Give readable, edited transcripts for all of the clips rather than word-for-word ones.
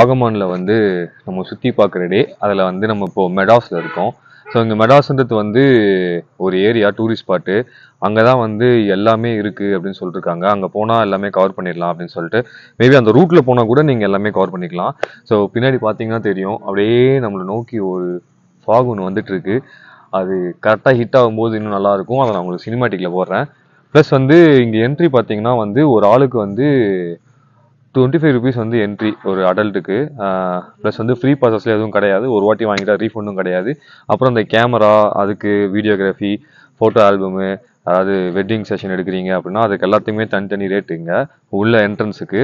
வாகமானில் வந்து நம்ம சுற்றி பார்க்குற டே. அதில் வந்து நம்ம இப்போது மெடாஸில் இருக்கோம். ஸோ இங்கே மெடாஸ்ன்றது வந்து ஒரு ஏரியா, டூரிஸ்ட் ஸ்பாட்டு. அங்கே தான் வந்து எல்லாமே இருக்குது அப்படின்னு சொல்லியிருக்காங்க. அங்கே போனால் எல்லாமே கவர் பண்ணிடலாம் அப்படின்னு சொல்லிட்டு, மேபி அந்த ரூட்டில் போனால் கூட நீங்கள் எல்லாமே கவர் பண்ணிக்கலாம். ஸோ பின்னாடி பார்த்தீங்கன்னா தெரியும், அப்படியே நம்மளை நோக்கி ஒரு ஃபாக் ஒன்று வந்துட்டுருக்கு. அது கரெக்டாக ஹிட் ஆகும்போது இன்னும் நல்லாயிருக்கும். அதை நான் உங்களுக்கு சினிமாட்டிக்கில் போடுறேன். ப்ளஸ் வந்து இங்கே என்ட்ரி பார்த்தீங்கன்னா வந்து ஒரு ஆளுக்கு வந்து 25 ருபீஸ் வந்து என்ட்ரி ஒரு அடல்ட்டுக்கு. ப்ளஸ் வந்து ஃப்ரீ பாசஸில் எதுவும் கிடையாது. ஒரு வாட்டி வாங்கிட்டா ரீஃபண்டும் கிடையாது. அப்புறம் இந்த கேமரா, அதுக்கு வீடியோகிராஃபி, ஃபோட்டோ ஆல்பமு, அதாவது வெட்டிங் செஷன் எடுக்கிறீங்க அப்படின்னா அதுக்கு எல்லாத்துக்குமே தனித்தனி ரேட்டுங்க உள்ள என்ட்ரன்ஸுக்கு.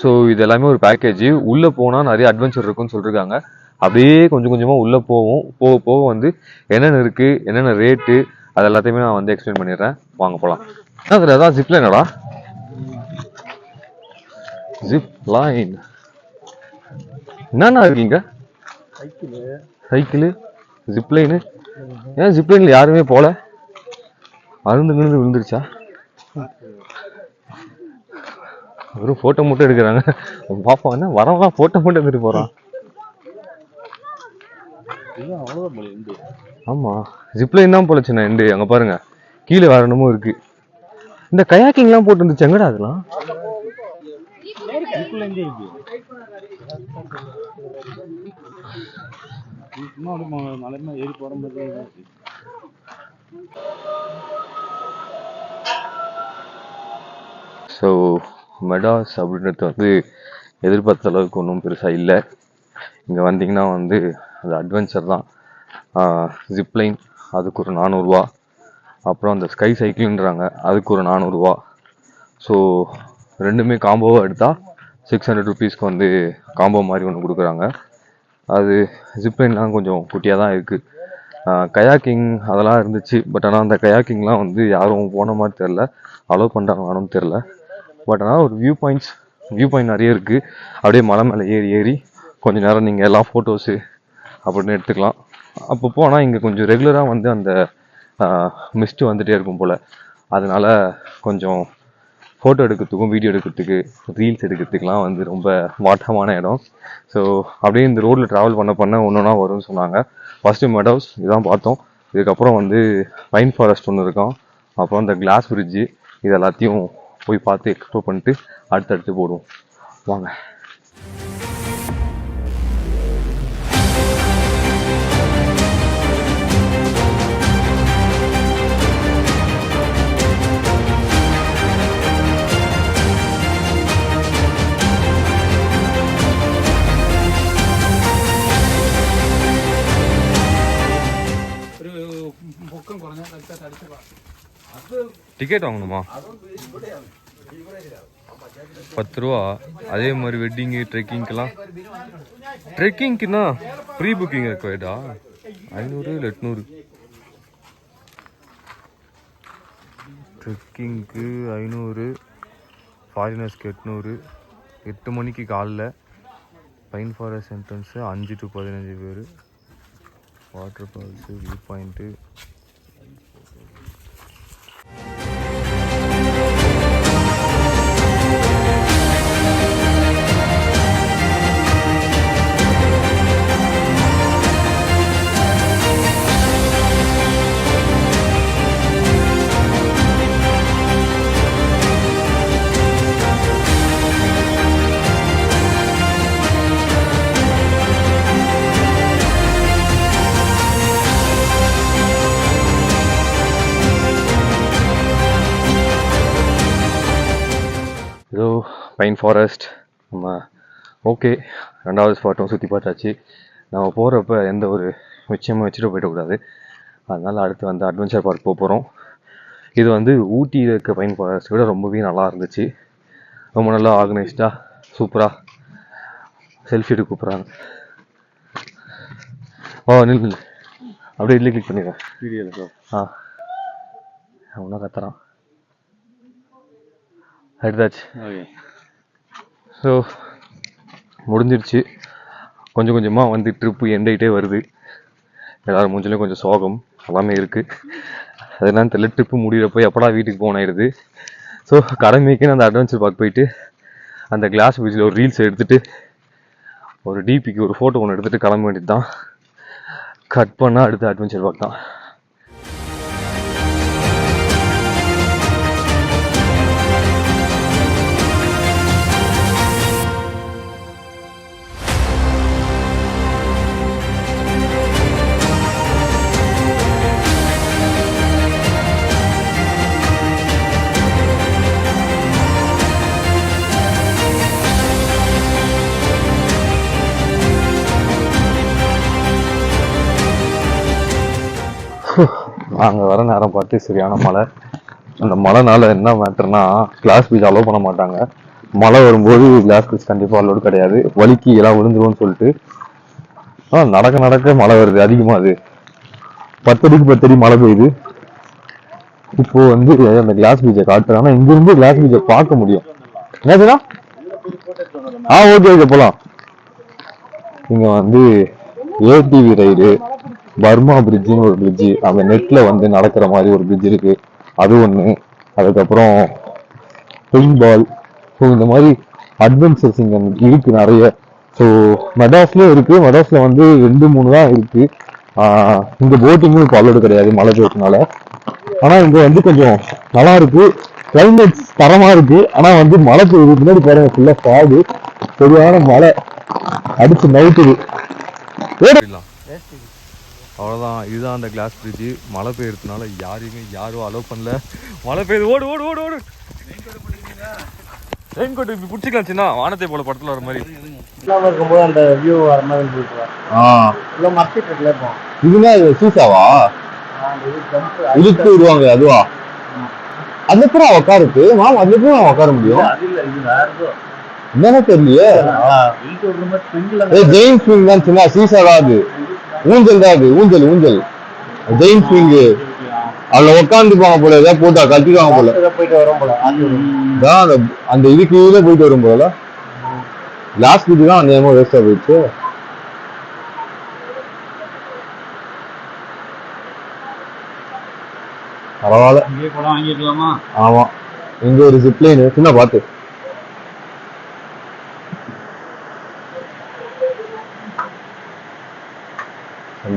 ஸோ இது எல்லாமே ஒரு பேக்கேஜ். உள்ளே போனால் நிறைய அட்வென்ச்சர் இருக்குன்னு சொல்லியிருக்காங்க. அப்படியே கொஞ்சம் கொஞ்சமாக உள்ளே போக போக வந்து என்னென்ன இருக்குது, என்னென்ன ரேட்டு, அது எல்லாத்தையுமே நான் வந்து எக்ஸ்பிளைன் பண்ணிடுறேன். வாங்க போகலாம். அதில் ஏதாவது ஜிப்ல என்னடா ஜிப் லைன் என்னண்ணா இருக்கீங்க? Cycle zip line. ஏன் ஜிப் லைனில் யாருமே போல? அருந்து விழுந்துருச்சா? வெறும் ஃபோட்டோ மட்டும் எடுக்கிறாங்க. பாப்பா என்ன வரவெல்லாம் ஃபோட்டோ மட்டும் எடுத்துட்டு போகிறான். ஆமாம், ஜிப் லைன் தான் போல சின்ன எண்டு. அங்கே பாருங்க, கீழே வேற என்னமோ இருக்கு. இந்த கயாக்கிங்லாம் போட்டு இருந்துச்சு, எங்கடா அதெல்லாம்? ஸோ மெடாஸ் அப்படின்றது வந்து எதிர்பார்த்த அளவுக்கு ஒன்றும் பெருசாக இல்லை. இங்கே வந்தீங்கன்னா வந்து அது அட்வென்ச்சர் தான். ஜிப்லைன் அதுக்கு ஒரு 400 ரூபா. அப்புறம் அந்த ஸ்கை சைக்கிள்ன்றாங்க, அதுக்கு ஒரு 400 ரூபா. ஸோ ரெண்டுமே காம்போவாக எடுத்தால் 600 ருபீஸ்க்கு வந்து காம்போ மாதிரி ஒன்று கொடுக்குறாங்க. அது ஜிப்லைன்லாம் கொஞ்சம் குட்டியாக தான் இருக்குது. கயாக்கிங் அதெல்லாம் இருந்துச்சு. பட் ஆனால் அந்த கயாக்கிங்லாம் வந்து யாரும் போன மாதிரி தெரில, அலோவ் பண்ணுறாங்களானும் தெரில. பட் ஆனால் ஒரு வியூ பாயிண்ட் நிறைய இருக்குது. அப்படியே மலை மேலே ஏறி கொஞ்சம் நேரம் நீங்கள் எல்லாம் ஃபோட்டோஸு அப்படின்னு எடுத்துக்கலாம். அப்பப்போ ஆனால் இங்கே கொஞ்சம் ரெகுலராக வந்து அந்த மிஸ்ட்டு வந்துகிட்டே இருக்கும் போல். அதனால் கொஞ்சம் ஃபோட்டோ எடுக்கிறதுக்கும் வீடியோ எடுக்கிறதுக்கு ரீல்ஸ் எடுக்கிறதுக்கெலாம் வந்து ரொம்ப வாட்டமான இடம். ஸோ அப்படியே இந்த ரோட்டில் ட்ராவல் பண்ண ஒன்று ஒன்றா வரும்னு சொன்னாங்க. ஃபஸ்ட்டு மெடோஸ் இதுதான் பார்த்தோம். இதுக்கப்புறம் வந்து பைன் ஃபாரஸ்ட் ஒன்று இருக்கும். அப்புறம் இந்த கிளாஸ் பிரிட்ஜு, இது எல்லாத்தையும் போய் பார்த்து எக்ஸ்ப்ளோர் பண்ணிட்டு அடுத்தடுத்து போடுவோம். வாங்க. டிக்கெட் வாங்கணுமா? 10 ரூபா. அதே மாதிரி வெட்டிங்கு, ட்ரெக்கிங்க்கெலாம். ட்ரெக்கிங்க்குன்னா ப்ரீ புக்கிங் இருக்கா? 500 இல்லை 800. ட்ரெக்கிங்க்கு 500, ஃபாரினர்ஸ்க்கு 800. 8 மணிக்கு காலைல. பைன் ஃபாரஸ்ட் என்ட்ரன்ஸு 5 to 15 பேர். Water falls, view point. ஏதோ பைன் ஃபாரஸ்ட் நம்ம ஓகே. 2வது ஸ்பாட்டும் சுற்றி பார்த்தாச்சு. நம்ம போகிறப்ப எந்த ஒரு விஷயமும் வச்சுட்டு போயிடக்கூடாது. அதனால் அடுத்து வந்து அட்வென்ச்சர் பார்க் போக போகிறோம். இது வந்து ஊட்டியில் இருக்க பைன் ஃபாரஸ்ட் விட ரொம்பவே நல்லா இருந்துச்சு. ரொம்ப நல்லா ஆர்கனைஸ்டாக சூப்பராக செல்ஃபி எடுக்க கூப்பிட்றாங்க. நில்லு அப்படியே இல்லை கிளிக் பண்ணிடுறேன் வீடியோவில். ஒன்றா கத்துறான் எடுத்தாச்சு. ஓகே. ஸோ முடிஞ்சிருச்சு. கொஞ்சம் கொஞ்சமாக வந்து ட்ரிப்பு எண்டாகிட்டே வருது. எல்லோரும் மூஞ்சிலையும் கொஞ்சம் சோகம் எல்லாமே இருக்குது. அதெல்லாம் தெரியல, ட்ரிப்பு முடிகிறப்போ எப்படா வீட்டுக்கு போனாயிடுது. ஸோ கடமைக்குன்னு அந்த அட்வென்ச்சர் பார்க் போயிட்டு அந்த கிளாஸ் பீச்சில் ஒரு ரீல்ஸ் எடுத்துகிட்டு ஒரு டிபிக்கு ஒரு ஃபோட்டோ ஒன்று எடுத்துகிட்டு கிளம்ப வேண்டியது தான். கட் பண்ணால் அடுத்த அட்வென்ச்சர் பார்க் தான். நாங்கள் வர நேரம் பார்த்து சரியான மழை. அந்த மழைனால என்ன மேட்டர்னா, கிளாஸ் பீச் அலோவ் பண்ண மாட்டாங்க. மழை வரும்போது கிளாஸ் பீச் கண்டிப்பாக அலோடு கிடையாது, வலிக்கு எல்லாம் விழுந்துருவோம்னு சொல்லிட்டு. நடக்க நடக்க மழை வருது அதிகமாக. அது 10 அடிக்கு 10 அடி மழை பெய்யுது. இப்போ வந்து அந்த கிளாஸ் பீச்சை காட்டுறேன். ஆனால் இங்கிருந்து கிளாஸ் பீச்சை பார்க்க முடியும். என்னதுன்னா ஓகே போகலாம். இங்கே வந்து ஏடிவி ரைடு, பர்மா பிரிட்ஜுன்னு ஒரு பிரிட்ஜு, அந்த நெட்ல வந்து நடக்கிற மாதிரி ஒரு பிரிட்ஜ் இருக்கு, அது ஒன்று. அதுக்கப்புறம் பெயிண்ட் பால். ஸோ இந்த மாதிரி அட்வென்ச்சர்ஸ் இங்கே இருக்கு நிறைய. ஸோ மெடாஸ்லேயும் இருக்கு. மெடாஸ்ல வந்து 2-3 தான் இருக்கு. இங்கே போட்டிங்கும் இப்போ அலோடு கிடையாது மழை பெய்யறதுனால. ஆனால் இங்கே வந்து கொஞ்சம் நல்லா இருக்கு. கிளைமேட் தரமா இருக்கு. ஆனால் வந்து மழை பெய்யுது. முன்னாடி பாருங்க, ஃபுல்லாக ஃபாகு, சரியான மழை அடிச்சு நவுத்துது. அவ்வளோதான். இதுதான் அந்த கிளாஸ் பிரிட்ஜு. மழை பெய்யறதுனால யாரும் அலோவ் பண்ணல. மழை பெய்யுது, ஓடு ஓடு ஓடு ஓடு. ரெயின் கோட் இப்படி பிடிச்சிக்கலாம் சின்ன, வானத்தை போல படத்தில் வர மாதிரி இருக்கும்போது அந்த வியூ வர மாதிரி. இதுனா சீசாவா இழுத்து விடுவாங்க, அதுவா? அதுக்கப்புறம் உட்காருக்கு மாமா, அதுக்கப்புறம் உட்கார முடியும் என்னன்னு தெரியலையே. ஜெயின் ஸ்விங் தான் சின்ன, சீசா தான் அது. ஊஞ்சல் தான் அது, ஊஞ்சல் ஊஞ்சல் ஜெயின் ஸ்விங். அதுல உட்காந்துப்பாங்க போல, ஏதாவது போட்டா கட்டிடுவாங்க போல, போயிட்டு வரும் போல. அந்த இதுக்கு போயிட்டு வரும் போல. லாஸ்ட் வீட்டு தான் அந்த வேஸ்டா போயிடுச்சு. பரவாயில்ல, ஆமா. இங்க ஒரு ஜிப்லைன் சின்ன பார்த்து.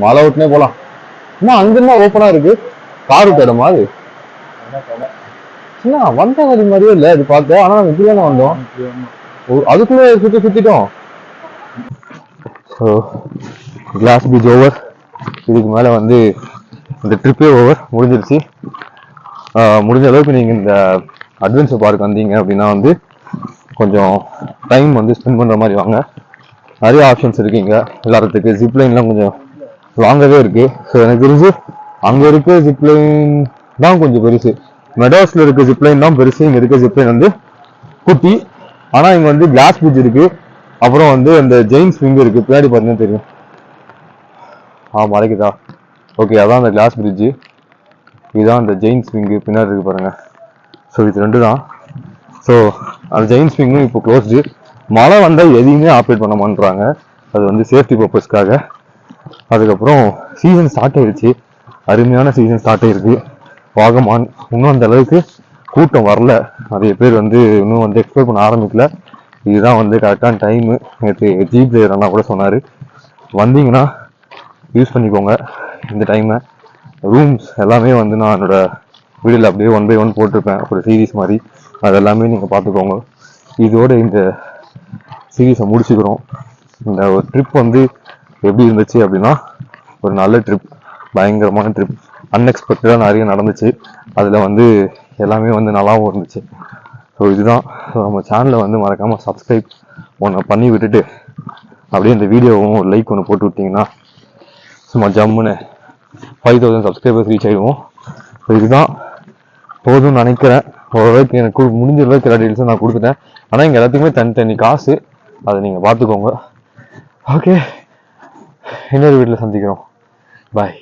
மழை விட்டுனே போலாம். அங்கிருந்தா ஓப்பனா இருக்கு, கார் விட்ட இடம் மாதிரி. வந்த வழி மாதிரியே இல்ல இது பார்க்க. ஆனா நம்ம இப்படிதானே வந்தோம், அதுக்குள்ளே சுத்திட்டோம். Class beach over. இதுக்கு மேல வந்து இந்த ட்ரிப்பே ஓவர், முடிஞ்சிருச்சு. முடிஞ்ச அளவுக்கு நீங்க இந்த அட்வென்ச்சர் பார்க் வந்தீங்க அப்படின்னா வந்து கொஞ்சம் டைம் வந்து ஸ்பெண்ட் பண்ற மாதிரி வாங்க. நிறைய ஆப்ஷன்ஸ் இருக்குங்க எல்லாத்துக்கு. ஜிப்லைன்லாம் கொஞ்சம் லாங்காகவே இருக்கு. ஸோ எனக்கு தெரிஞ்சு அங்கே இருக்க ஜிப்லைன் தான் கொஞ்சம் பெருசு. மெடாஸ்ல இருக்க ஜிப்லைன் தான் பெருசு. இங்கே இருக்க ஜிப்லைன் வந்து குட்டி. ஆனால் இங்கே வந்து கிளாஸ் பிரிட்ஜ் இருக்கு. அப்புறம் வந்து அந்த ஜெயின் ஸ்விங் இருக்கு, பின்னாடி பார்த்தீங்கன்னா தெரியும். மறைக்குதா? ஓகே, அதான் அந்த கிளாஸ் பிரிட்ஜு. இதுதான் அந்த ஜெயின் ஸ்விங்கு பின்னாடி இருக்கு பாருங்க. ஸோ இது 2 தான். ஸோ அந்த ஜெயின் ஸ்விங்கும் இப்போ க்ளோஸ்டு. மழை வந்தால் எதையுமே ஆப்ரேட் பண்ண மாட்டாங்க, அது வந்து சேஃப்டி பர்பஸ்க்காக. அதுக்கப்புறம் சீசன் ஸ்டார்ட் ஆயிடுச்சு, அருமையான சீசன் ஸ்டார்ட் ஆயிருக்கு. வாகமான் இன்னும் அந்த அளவுக்கு கூட்டம் வரல. நிறைய பேர் வந்து இன்னும் வந்து எக்ஸ்ப்ளோர் பண்ண ஆரம்பிக்கல. இதுதான் வந்து கரெக்டான டைமு. நேற்று ஜீப் டிரைவர் கூட சொன்னார், வந்தீங்கன்னா யூஸ் பண்ணிக்கோங்க இந்த டைமை. ரூம்ஸ் எல்லாமே வந்து நான் என்னோட வீடியோவில் அப்படியே 1 by 1 போட்டிருப்பேன், ஒரு சீரீஸ் மாதிரி. அது எல்லாமே நீங்கள் பார்த்துக்கோங்க. இதோட இந்த சீரீஸை முடிச்சுக்கிறோம். இந்த ஒரு ட்ரிப் வந்து எப்படி இருந்துச்சு அப்படின்னா, ஒரு நல்ல ட்ரிப், பயங்கரமான ட்ரிப். அன்எக்ஸ்பெக்டடாக நிறைய நடந்துச்சு. அதில் வந்து எல்லாமே வந்து நல்லாவும் இருந்துச்சு. ஸோ இதுதான். நம்ம சேனலை வந்து மறக்காமல் சப்ஸ்கிரைப் ஒன்று பண்ணி விட்டுட்டு அப்படியே இந்த வீடியோவும் ஒரு லைக் ஒன்று போட்டு விட்டிங்கன்னா சும்மா ஜம்முன்னு 5000 சப்ஸ்கிரைபர்ஸ் ரீச் ஆகிடுவோம். ஸோ இதுதான் போதும்னு நினைக்கிறேன். ஓரளவுக்கு எனக்கு முடிஞ்ச அளவுக்கு எல்லா டீல்ஸும் நான் கொடுத்துட்டேன். ஆனால் இங்கே எல்லாத்துக்குமே தனி காசு, அதை நீங்கள் பார்த்துக்கோங்க. ஓகே, இன்னொரு வீட்டில் சந்திக்கிறோம். பாய்.